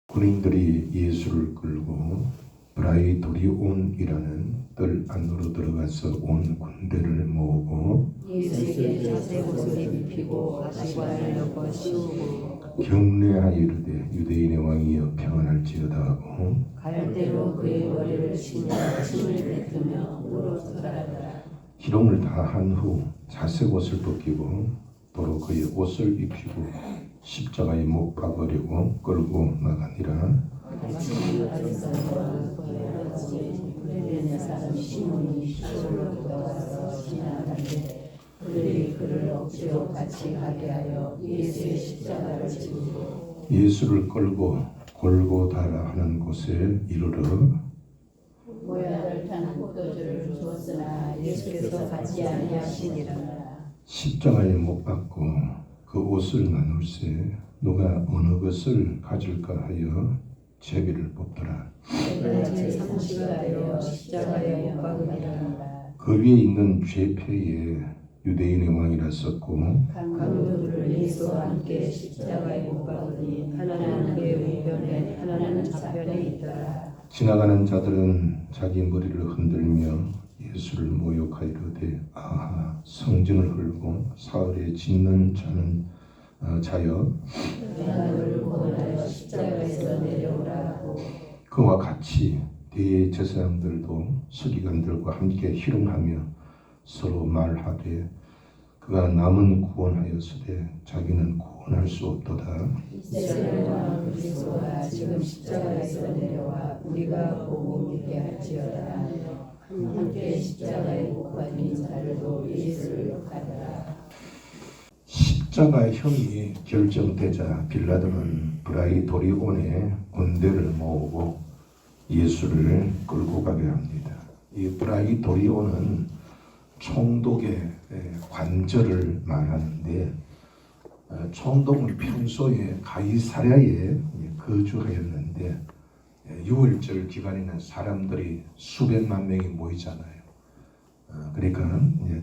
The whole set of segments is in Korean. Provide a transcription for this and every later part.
군인들이 예수를 끌고 브라이도리온이라는 뜰 안으로 들어가서 온 군대를 모으고 예수에게 자색 옷을 입히고 가시관을 엮어 씌우고 경례하여 이르되 유대인의 왕이여 평안할지어다 하고 갈대로 그의 머리를 치며 침을 뱉으며 울어서라더라. 희롱을 다 한 후 자색 옷을 벗기고 도로 그의 옷을 입히고 십자가에 못 박으려고 끌고 나가니라. 같이 받은 사람과 그의 어찌 불의된 사람 시몬이 시골로 돌아와서 지나가는데 그들이 그를 억지로 같이 가게 하여 예수의 십자가를 지고 예수를 끌고 골고다라 하는 곳에 이르러 모야를 탄 포도주를 주었으나 예수께서 받지 아니하시니라. 십자가에 못 박고 그 옷을 나눌세 누가 어느 것을 가질까 하여 제비를 뽑더라. 내가 제3시가 되어 십자가에 못 박으리라. 그 위에 있는 죄패에 유대인의 왕이라 썼고 강도들을 예수와 함께 십자가에 못 박으니 하나는 그의 우편에 하나는 좌편에 있더라. 지나가는 자들은 자기 머리를 흔들며 예수를 모욕하이르되 아하 성전을 헐고 사흘에 짓는 자여 내가 너를 구원하여 십자가에서 내려오라 하고 그와 같이 대제사장들도 서기관들과 함께 희롱하며 서로 말하되 그가 남은 구원하였으되 자기는 구원할 수 없도다. 이스라엘 왕 그리스도가 지금 십자가에서 내려와 우리가 보고 믿게 할지어다 하며 함께 십자가에 못 박힌 자들도 예수를 욕하더라. 십자가의 형이 결정되자 빌라도는 브라이도리온에 군대를 모으고 예수를 끌고 가게 합니다. 이 브라이도리온은 총독의 관절을 말하는데 총독은 평소에 가이사랴에 거주하였는데 유월절 기간에는 사람들이 수백만 명이 모이잖아요. 그러니까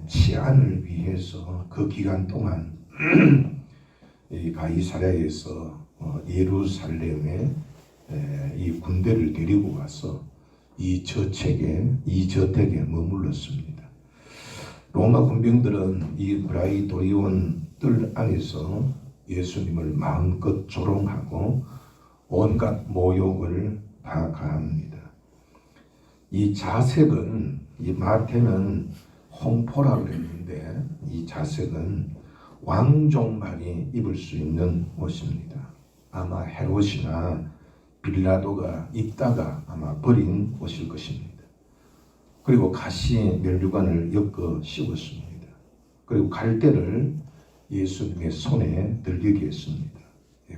치안을 위해서 그 기간 동안 이 가이사랴에서 예루살렘에 이 군대를 데리고 와서 이 저택에 머물렀습니다. 로마 군병들은 이 브라이도리온 뜰 안에서 예수님을 마음껏 조롱하고 온갖 모욕을 다 가합니다. 이 자색은 이 마태는 홍포라고 했는데 이 자색은 왕족만이 입을 수 있는 옷입니다. 아마 헤롯이나 빌라도가 입다가 아마 버린 옷일 것입니다. 그리고 가시 면류관을 엮어 씌웠습니다. 그리고 갈대를 예수님의 손에 들리게 했습니다.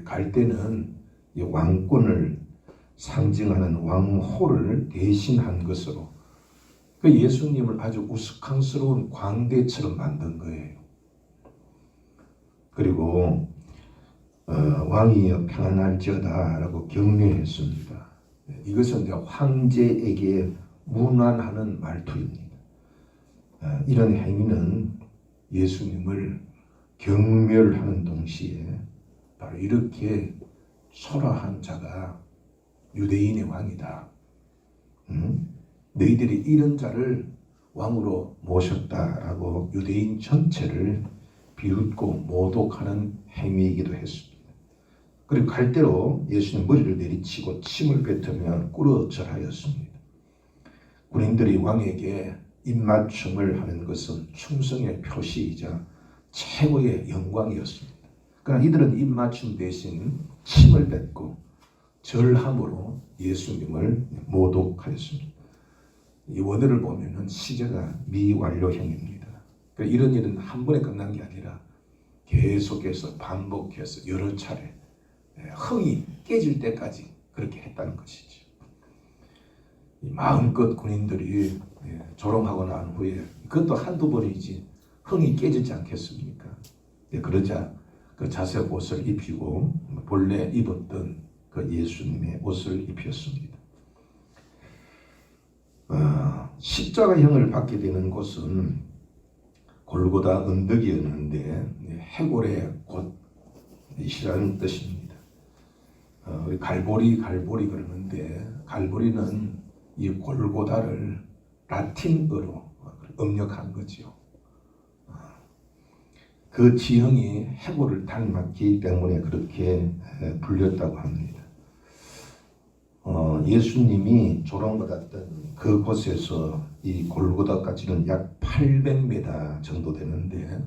갈대는 왕권을 상징하는 왕호를 대신한 것으로 그 예수님을 아주 우스꽝스러운 광대처럼 만든 거예요. 그리고 왕이여 평안할지어다 라고 경례했습니다. 이것은 이제 황제에게 문안하는 말투입니다. 이런 행위는 예수님을 경멸하는 동시에 바로 이렇게 초라한 자가 유대인의 왕이다. 너희들이 이런 자를 왕으로 모셨다라고 유대인 전체를 비웃고 모독하는 행위이기도 했습니다. 그리고 갈대로 예수님 머리를 내리치고 침을 뱉으며 꿇어 절하였습니다. 군인들이 왕에게 입맞춤을 하는 것은 충성의 표시이자 최고의 영광이었습니다. 그러나 이들은 입맞춤 대신 침을 뱉고 절함으로 예수님을 모독하였습니다. 이 원어를 보면은 시제가 미완료형입니다. 그러니까 이런 일은 한 번에 끝난 게 아니라 계속해서 반복해서 여러 차례 흥이 깨질 때까지 그렇게 했다는 것이죠. 마음껏 군인들이 조롱하고 난 후에 그것도 한두 번이지 흥이 깨지지 않겠습니까? 그러자 그 자색 옷을 입히고 본래 입었던 그 예수님의 옷을 입혔습니다. 십자가형을 받게 되는 곳은 골고다 언덕이었는데 해골의 곳이라는 뜻입니다. 우리 갈보리 그러는데 갈보리는 이 골고다를 라틴어로 음력한 거지요. 그 지형이 해골을 닮았기 때문에 그렇게 불렸다고 합니다. 예수님이 조롱받았던 그곳에서 이 골고다까지는 약 800m 정도 되는데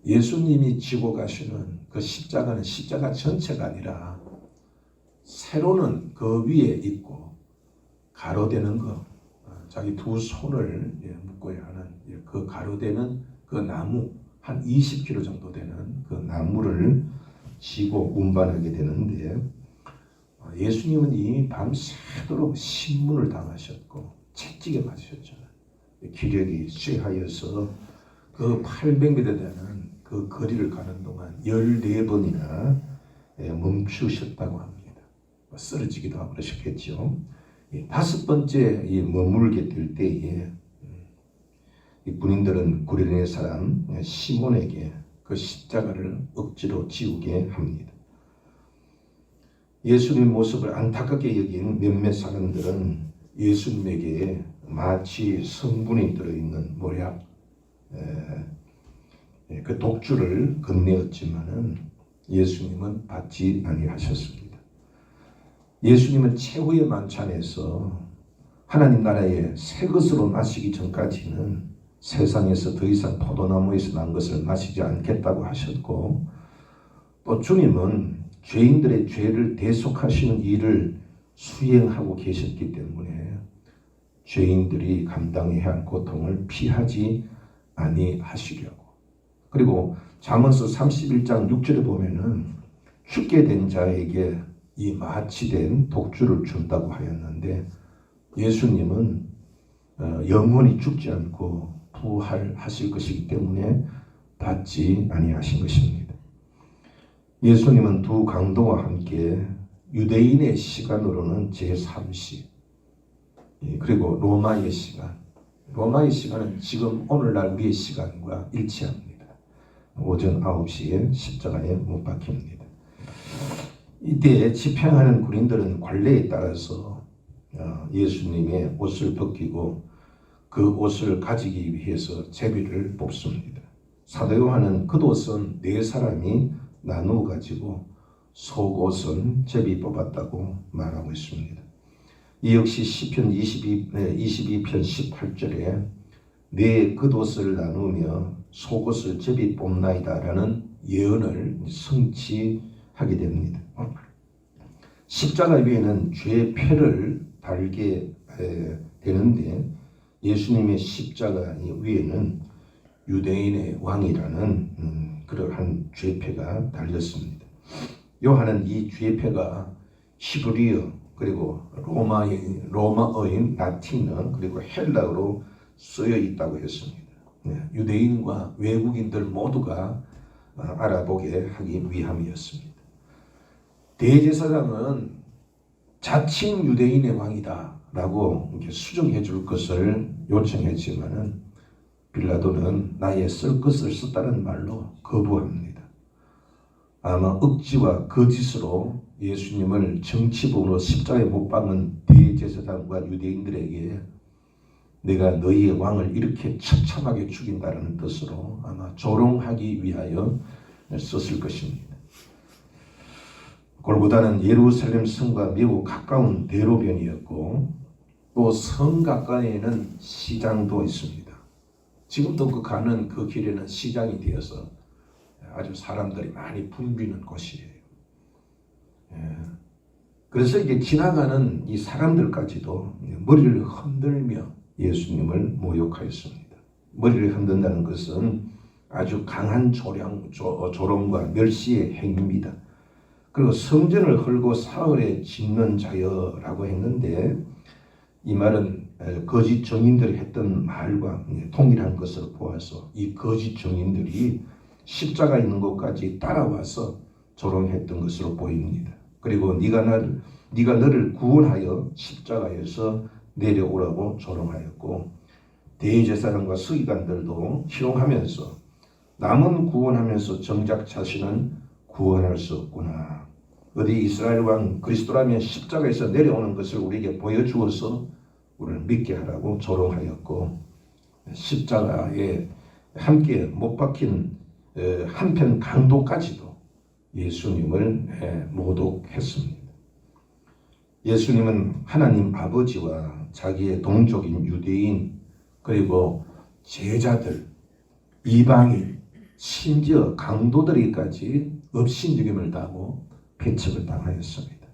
예수님이 지고 가시는 그 십자가는 십자가 전체가 아니라 세로는 그 위에 있고 가로되는 거, 자기 두 손을 묶어야 하는 그 가로되는 그 나무 한 20km 정도 되는 그 나무를 지고 운반하게 되는데 예수님은 이미 밤새도록 신문을 당하셨고 채찍에 맞으셨잖아요. 기력이 쇠하여서 그 800m 되는 그 거리를 가는 동안 14번이나 멈추셨다고 합니다. 쓰러지기도 하고 그러셨겠죠. 다섯 번째 머물게 될 때에 이 군인들은 구레네 사람 시몬에게 그 십자가를 억지로 지우게 합니다. 예수님 모습을 안타깝게 여긴 몇몇 사람들은 예수님에게 마치 성분이 들어있는 모약 그 독주를 건네었지만은 예수님은 받지 아니하셨습니다. 예수님은 최후의 만찬에서 하나님 나라의 새 것으로 마시기 전까지는 세상에서 더 이상 포도나무에서 난 것을 마시지 않겠다고 하셨고, 또 주님은 죄인들의 죄를 대속하시는 일을 수행하고 계셨기 때문에 죄인들이 감당해야 할 고통을 피하지 아니하시려고. 그리고 잠언서 31장 6절에 보면은 죽게 된 자에게 이 마취된 독주를 준다고 하였는데 예수님은 영원히 죽지 않고 부활하실 것이기 때문에 받지 아니하신 것입니다. 예수님은 두 강도와 함께 유대인의 시간으로는 제3시 그리고 로마의 시간은 지금 오늘날 우리의 시간과 일치합니다. 오전 9시에 십자가에 못 박힙니다. 이때 집행하는 군인들은 관례에 따라서 예수님의 옷을 벗기고 그 옷을 가지기 위해서 제비를 뽑습니다. 사도 요한은 겉옷은 4사람이 나누어 가지고 속옷은 제비 뽑았다고 말하고 있습니다. 이 역시 시편 22편 18절에 내 겉옷을 나누며 속옷을 제비 뽑나이다 라는 예언을 성취하게 됩니다. 십자가 위에는 죄의 패를 달게 되는데 예수님의 십자가 위에는 유대인의 왕이라는 그러한 죄패가 달렸습니다. 요한은 이 죄패가 히브리어 그리고 로마어인 라틴어 그리고 헬라어로 쓰여 있다고 했습니다. 유대인과 외국인들 모두가 알아보게 하기 위함이었습니다. 대제사장은 자칭 유대인의 왕이다 라고 이렇게 수정해 줄 것을 요청했지만은 빌라도는 나의 쓸 것을 썼다는 말로 거부합니다. 아마 억지와 거짓으로 예수님을 정치범으로 십자가에 못 박은 대제사장과 유대인들에게 내가 너희의 왕을 이렇게 처참하게 죽인다는 뜻으로 아마 조롱하기 위하여 썼을 것입니다. 골고다는 예루살렘 성과 매우 가까운 대로변이었고 또 성 가까이에는 시장도 있습니다. 지금도 그 가는 그 길에는 시장이 되어서 아주 사람들이 많이 붐비는 곳이에요. 그래서 이게 지나가는 이 사람들까지도 머리를 흔들며 예수님을 모욕하였습니다. 머리를 흔든다는 것은 아주 강한 조롱과 멸시의 행위입니다. 그리고 성전을 헐고 사흘에 짓는 자여라고 했는데 이 말은 거짓 증인들이 했던 말과 동일한 것으로 보아서 이 거짓 증인들이 십자가 있는 곳까지 따라와서 조롱했던 것으로 보입니다. 그리고 네가 너를 구원하여 십자가에서 내려오라고 조롱하였고 대제사장과 서기관들도 희롱하면서 남은 구원하면서 정작 자신은 구원할 수 없구나. 어디 이스라엘 왕 그리스도라면 십자가에서 내려오는 것을 우리에게 보여주어서 우리를 믿게 하라고 조롱하였고, 십자가에 함께 못 박힌 한편 강도까지도 예수님을 모독했습니다. 예수님은 하나님 아버지와 자기의 동족인 유대인, 그리고 제자들, 이방인, 심지어 강도들에게까지 업신여김을 당하고 배척을 당하였습니다.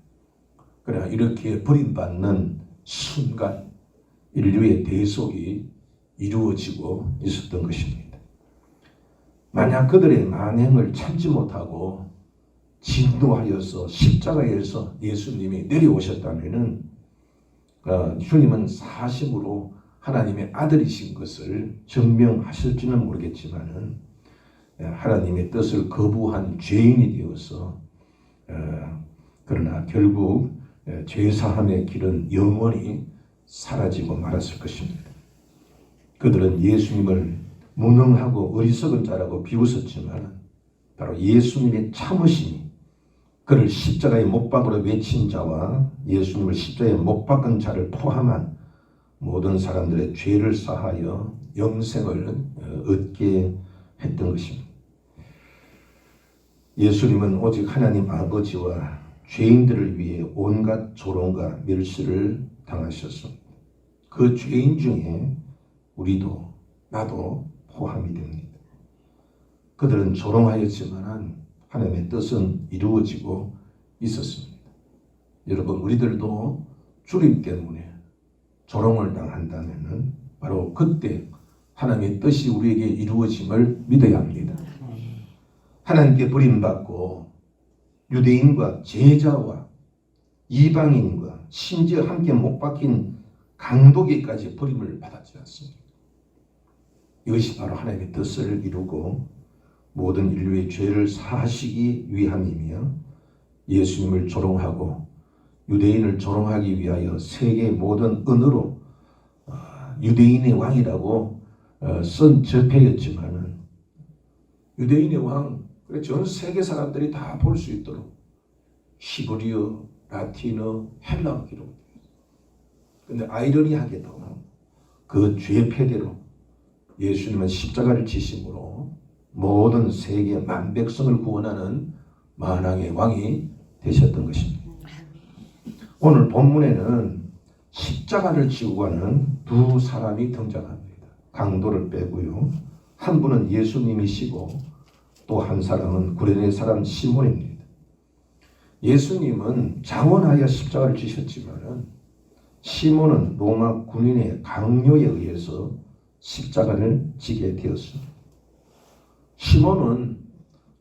그러나 이렇게 버림받는 순간 인류의 대속이 이루어지고 있었던 것입니다. 만약 그들의 만행을 참지 못하고 진노하여서 십자가에서 예수님이 내려오셨다면 주님은 사심으로 하나님의 아들이신 것을 증명하실지는 모르겠지만 하나님의 뜻을 거부한 죄인이 되어서 그러나 결국 죄사함의 길은 영원히 사라지고 말았을 것입니다. 그들은 예수님을 무능하고 어리석은 자라고 비웃었지만 바로 예수님의 참으심이 그를 십자가에 못 박으러 외친 자와 예수님을 십자가에 못 박은 자를 포함한 모든 사람들의 죄를 사하여 영생을 얻게 했던 것입니다. 예수님은 오직 하나님 아버지와 죄인들을 위해 온갖 조롱과 멸시를 당하셨습니다. 그 죄인 중에 우리도 나도 포함이 됩니다. 그들은 조롱하였지만 하나님의 뜻은 이루어지고 있었습니다. 여러분, 우리들도 주님 때문에 조롱을 당한다면 바로 그때 하나님의 뜻이 우리에게 이루어짐을 믿어야 합니다. 하나님께 버림받고 유대인과 제자와 이방인과 심지어 함께 못 박힌 강도에게까지 버림을 받았지 않습니까? 이것이 바로 하나님의 뜻을 이루고 모든 인류의 죄를 사하시기 위함이며 예수님을 조롱하고 유대인을 조롱하기 위하여 세계의 모든 언어로 유대인의 왕이라고 쓴 적폐였지만 유대인의 왕, 전 세계 사람들이 다 볼 수 있도록 히브리어, 라틴어, 헬라어 기록. 근데 아이러니하게도 그 죄패대로 예수님은 십자가를 지심으로 모든 세계 만백성을 구원하는 만왕의 왕이 되셨던 것입니다. 오늘 본문에는 십자가를 지고 가는 두 사람이 등장합니다. 강도를 빼고요. 한 분은 예수님이시고 또 한 사람은 구레네 사람 시몬입니다. 예수님은 장원하여 십자가를 지셨지만 시몬은 로마 군인의 강요에 의해서 십자가를 지게 되었습니다. 시몬은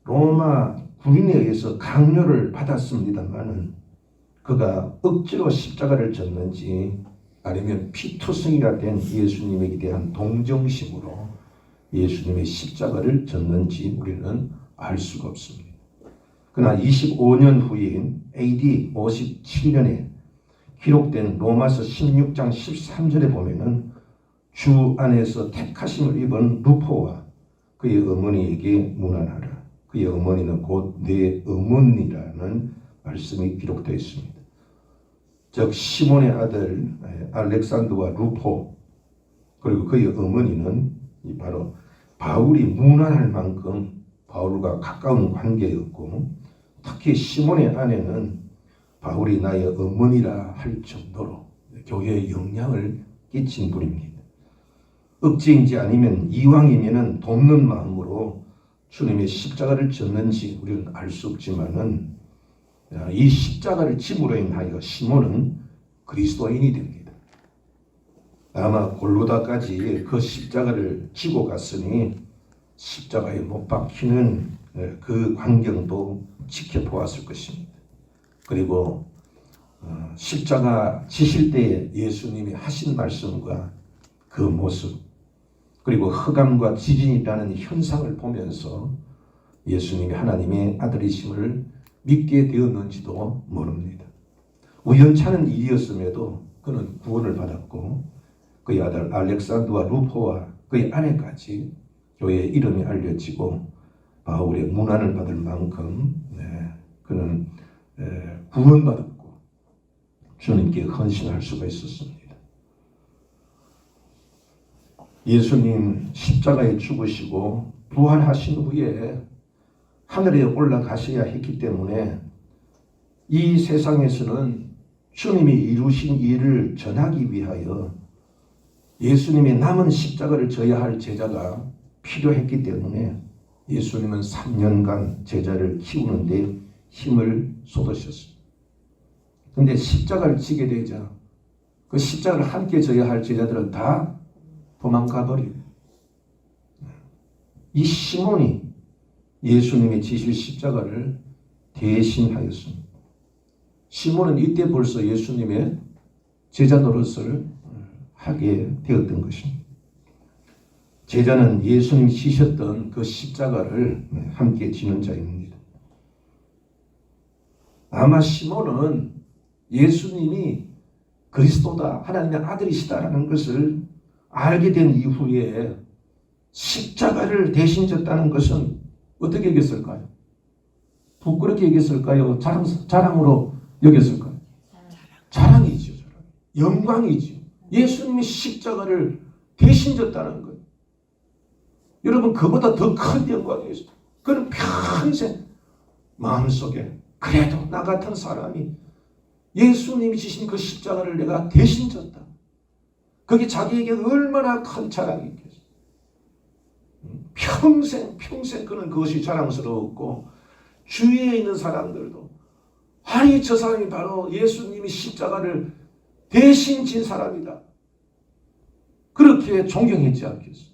로마 군인에 의해서 강요를 받았습니다만 그가 억지로 십자가를 졌는지 아니면 피투성이가 된 예수님에 대한 동정심으로 예수님의 십자가를 졌는지 우리는 알 수가 없습니다. 그러나 25년 후인 AD 57년에 기록된 로마서 16장 13절에 보면은 주 안에서 택하심을 입은 루포와 그의 어머니에게 문안하라. 그의 어머니는 곧 내 어머니라는 말씀이 기록되어 있습니다. 즉 시몬의 아들 알렉산더와 루포 그리고 그의 어머니는 바로 바울이 문안할 만큼 바울과 가까운 관계였고 특히 시몬의 아내는 바울이 나의 어머니라 할 정도로 교회에 영향을 끼친 분입니다. 억지인지 아니면 이왕이면은 돕는 마음으로 주님의 십자가를 졌는지 우리는 알 수 없지만은 이 십자가를 짐으로 인하여 시몬은 그리스도인이 됩니다. 아마 골고다까지 그 십자가를 지고 갔으니 십자가에 못 박히는 그 광경도 지켜보았을 것입니다. 그리고 십자가 지실 때에 예수님이 하신 말씀과 그 모습 그리고 흑암과 지진이라는 현상을 보면서 예수님이 하나님의 아들이심을 믿게 되었는지도 모릅니다. 우연찮은 일이었음에도 그는 구원을 받았고 그의 아들 알렉산더와 루포와 그의 아내까지 교회의 이름이 알려지고 바울의 문안을 받을 만큼 그는 구원받았고 주님께 헌신할 수가 있었습니다. 예수님 십자가에 죽으시고 부활하신 후에 하늘에 올라가셔야 했기 때문에 이 세상에서는 주님이 이루신 일을 전하기 위하여 예수님의 남은 십자가를 져야 할 제자가 필요했기 때문에 예수님은 3년간 제자를 키우는데 힘을 쏟으셨습니다. 그런데 십자가를 지게 되자 그 십자가를 함께 져야 할 제자들은 다 도망가 버리고 이 시몬이 예수님의 지실 십자가를 대신하였습니다. 시몬은 이때 벌써 예수님의 제자 노릇을 하게 되었던 것입니다. 제자는 예수님이 지셨던 그 십자가를 함께 지는 자입니다. 아마 시몬은 예수님이 그리스도다, 하나님의 아들이시다라는 것을 알게 된 이후에 십자가를 대신 졌다는 것은 어떻게 여겼을까요? 부끄럽게 여겼을까요? 자랑으로 여겼을까요? 자랑이죠. 영광이죠. 예수님이 십자가를 대신 졌다는 것. 여러분, 그보다 더 큰 영광이 있어요. 그는 평생 마음속에 그래도 나 같은 사람이 예수님이 지신 그 십자가를 내가 대신 졌다. 그게 자기에게 얼마나 큰 자랑이겠어요. 평생 그는 그것이 자랑스러웠고 주위에 있는 사람들도 아니 저 사람이 바로 예수님이 십자가를 대신 진 사람이다. 그렇게 존경했지 않겠어요.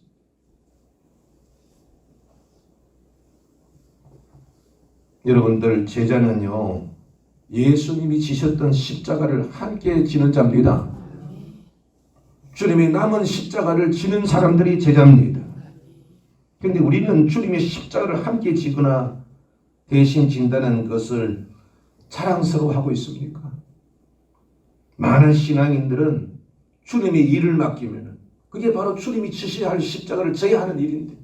여러분들, 제자는요 예수님이 지셨던 십자가를 함께 지는 자입니다. 주님의 남은 십자가를 지는 사람들이 제자입니다. 그런데 우리는 주님의 십자가를 함께 지거나 대신 진다는 것을 자랑스러워하고 있습니까? 많은 신앙인들은 주님의 일을 맡기면 그게 바로 주님이 지셔야 할 십자가를 져야 하는 일인데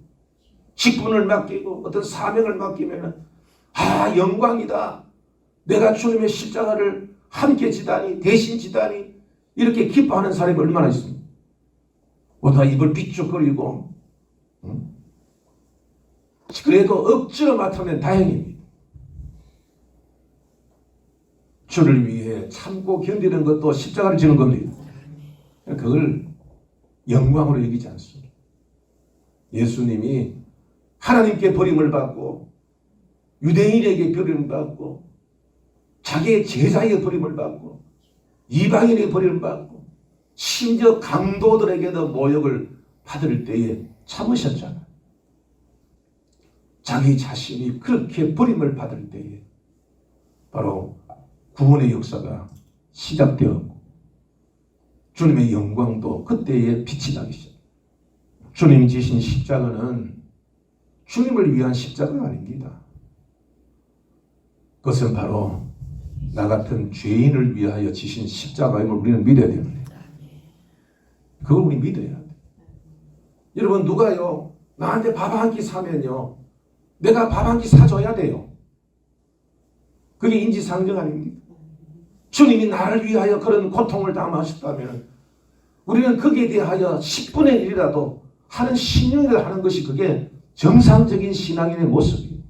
직분을 맡기고 어떤 사명을 맡기면 영광이다. 내가 주님의 십자가를 함께 지다니 대신 지다니 이렇게 기뻐하는 사람이 얼마나 있습니까? 다 입을 삐죽거리고 그래도 억지로 맡으면 다행입니다. 주를 위해 참고 견디는 것도 십자가를 지는 겁니다. 그걸 영광으로 여기지 않습니다. 예수님이 하나님께 버림을 받고 유대인에게 버림을 받고 자기의 제자에게 버림을 받고 이방인에게 버림을 받고 심지어 강도들에게도 모욕을 받을 때에 참으셨잖아요. 자기 자신이 그렇게 버림을 받을 때에 바로 구원의 역사가 시작되었고 주님의 영광도 그때에 빛이 나기 시작합니다. 주님이 지신 십자가는 주님을 위한 십자가가 아닙니다. 그것은 바로 나 같은 죄인을 위하여 지신 십자가임을 우리는 믿어야 됩니다. 그걸 우리 믿어야 돼요. 여러분, 누가요 나한테 밥 한 끼 사면요 내가 밥 한 끼 사줘야 돼요. 그게 인지상정 아닙니까? 주님이 나를 위하여 그런 고통을 당하셨다면 우리는 거기에 대하여 10분의 1이라도 하는 신용을 하는 것이 그게 정상적인 신앙인의 모습이에요.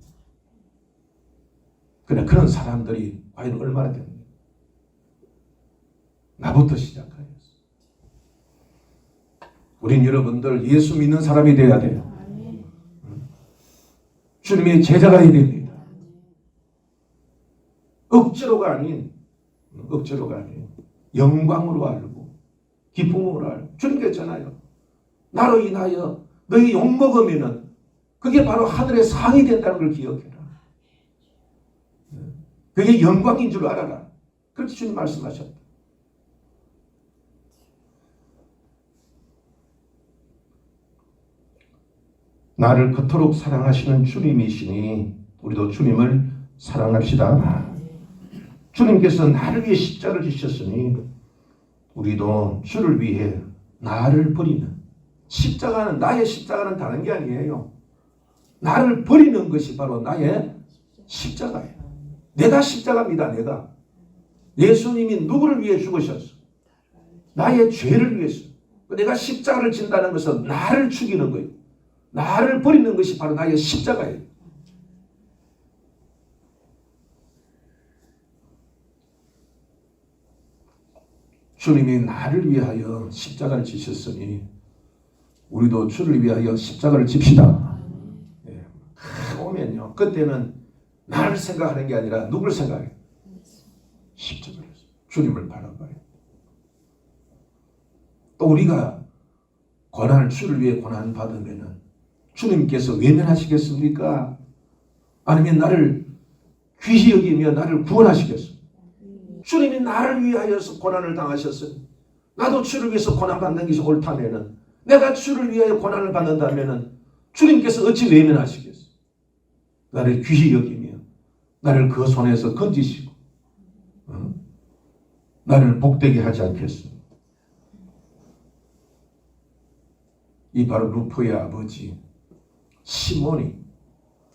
그러나 그런 사람들이 과연 얼마나 됩니까? 나부터 시작하였어. 우린 여러분들 예수 믿는 사람이 되어야 돼요. 주님의 제자가 되어야 됩니다. 억지로가 아닌 영광으로 알고 기쁨으로 알고 주님께서 했잖아요. 나로 인하여 너희 욕먹으면은 그게 바로 하늘의 상이 된다는 걸 기억해라. 그게 영광인 줄 알아라. 그렇게 주님 말씀하셨다. 나를 그토록 사랑하시는 주님이시니 우리도 주님을 사랑합시다. 주님께서 나를 위해 십자가를 지셨으니 우리도 주를 위해 나를 버리는 십자가는 나의 십자가는 다른 게 아니에요. 나를 버리는 것이 바로 나의 십자가예요. 내가 십자가입니다. 내가. 예수님이 누구를 위해 죽으셨어? 나의 죄를 위해서. 내가 십자가를 진다는 것은 나를 죽이는 거예요. 나를 버리는 것이 바로 나의 십자가예요. 주님이 나를 위하여 십자가를 지셨으니 우리도 주를 위하여 십자가를 집시다. 예. 오면요. 그때는 나를 생각하는 게 아니라 누굴 생각해요? 십자가를. 주님을 바라봐요. 또 우리가 주를 위해 고난 받으면은 주님께서 외면하시겠습니까? 아니면 나를 귀히 여기며 나를 구원하시겠습니까? 주님이 나를 위하여서 고난을 당하셨으니 나도 주를 위해서 고난받는 것이 옳다면은 내가 주를 위하여 고난을 받는다면은 주님께서 어찌 외면하시겠어요? 나를 귀히 여기며 나를 그 손에서 건지시고 나를 복되게 하지 않겠습니까? 이 바로 루포의 아버지 시몬이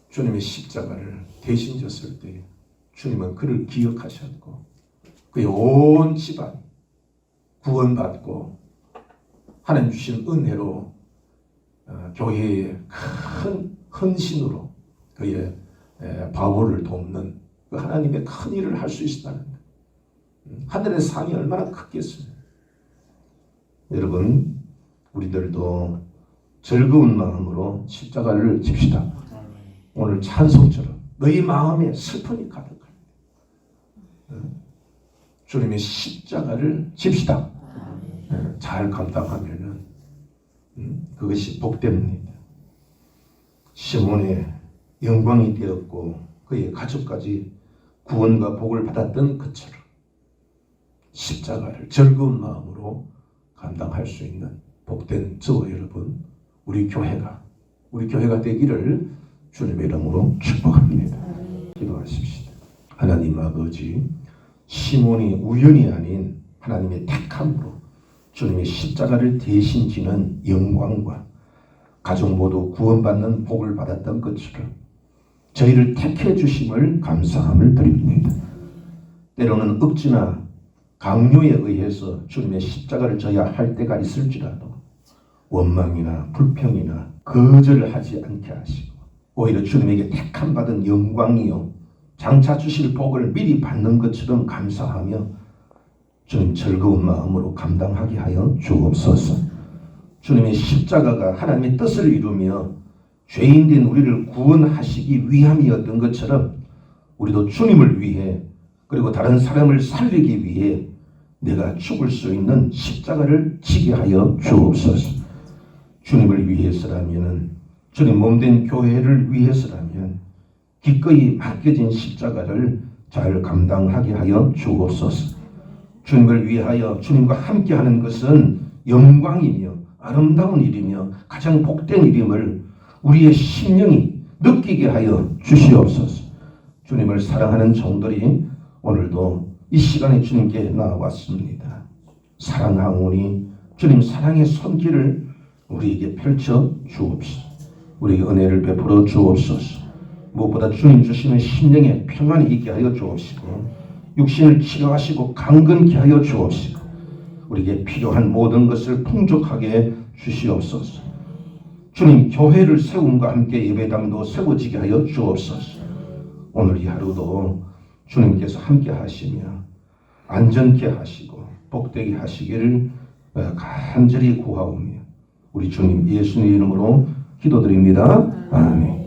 주님의 십자가를 대신 졌을 때 주님은 그를 기억하셨고 그의 온 집안 구원받고 하나님 주신 은혜로 교회의 큰 헌신으로 그의 바울을 돕는 그 하나님의 큰 일을 할 수 있었다는 것. 하늘의 상이 얼마나 크겠어요. 여러분 우리들도 즐거운 마음으로 십자가를 집시다. 오늘 찬송처럼 너희 마음에 슬픔이 가득할 때 주님의 십자가를 집시다. 잘 감당하면은 그것이 복됩니다. 시몬의 영광이 되었고 그의 가족까지 구원과 복을 받았던 것처럼 십자가를 즐거운 마음으로 감당할 수 있는 복된 저와 여러분 우리 교회가 되기를 주님의 이름으로 축복합니다. 기도하십시다. 하나님 아버지 시몬이 우연이 아닌 하나님의 택함으로 주님의 십자가를 대신 지는 영광과 가족 모두 구원받는 복을 받았던 것처럼 저희를 택해 주심을 감사함을 드립니다. 때로는 억지나 강요에 의해서 주님의 십자가를 져야 할 때가 있을지라도 원망이나 불평이나 거절을 하지 않게 하시고 오히려 주님에게 택함 받은 영광이요 장차 주실 복을 미리 받는 것처럼 감사하며 주님 즐거운 마음으로 감당하게 하여 주옵소서. 주님의 십자가가 하나님의 뜻을 이루며 죄인된 우리를 구원하시기 위함이었던 것처럼 우리도 주님을 위해 그리고 다른 사람을 살리기 위해 내가 죽을 수 있는 십자가를 지게 하여 주옵소서. 주님을 위해서라면 주님 몸된 교회를 위해서라면 기꺼이 맡겨진 십자가를 잘 감당하게 하여 주옵소서. 주님을 위하여 주님과 함께하는 것은 영광이며 아름다운 일이며 가장 복된 일임을 우리의 심령이 느끼게 하여 주시옵소서. 주님을 사랑하는 종들이 오늘도 이 시간에 주님께 나왔습니다. 사랑하오니 주님 사랑의 손길을 우리에게 펼쳐 주옵소서. 우리에게 은혜를 베풀어 주옵소서. 무엇보다 주님 주시는 심령에 평안이 있게 하여 주옵시고 육신을 치료하시고 강건케 하여 주옵시고 우리에게 필요한 모든 것을 풍족하게 주시옵소서. 주님 교회를 세움과 함께 예배당도 세워지게 하여 주옵소서. 오늘 이 하루도 주님께서 함께 하시며 안전케 하시고 복되게 하시기를 간절히 구하오며 우리 주님 예수님 이름으로 기도드립니다. 아멘.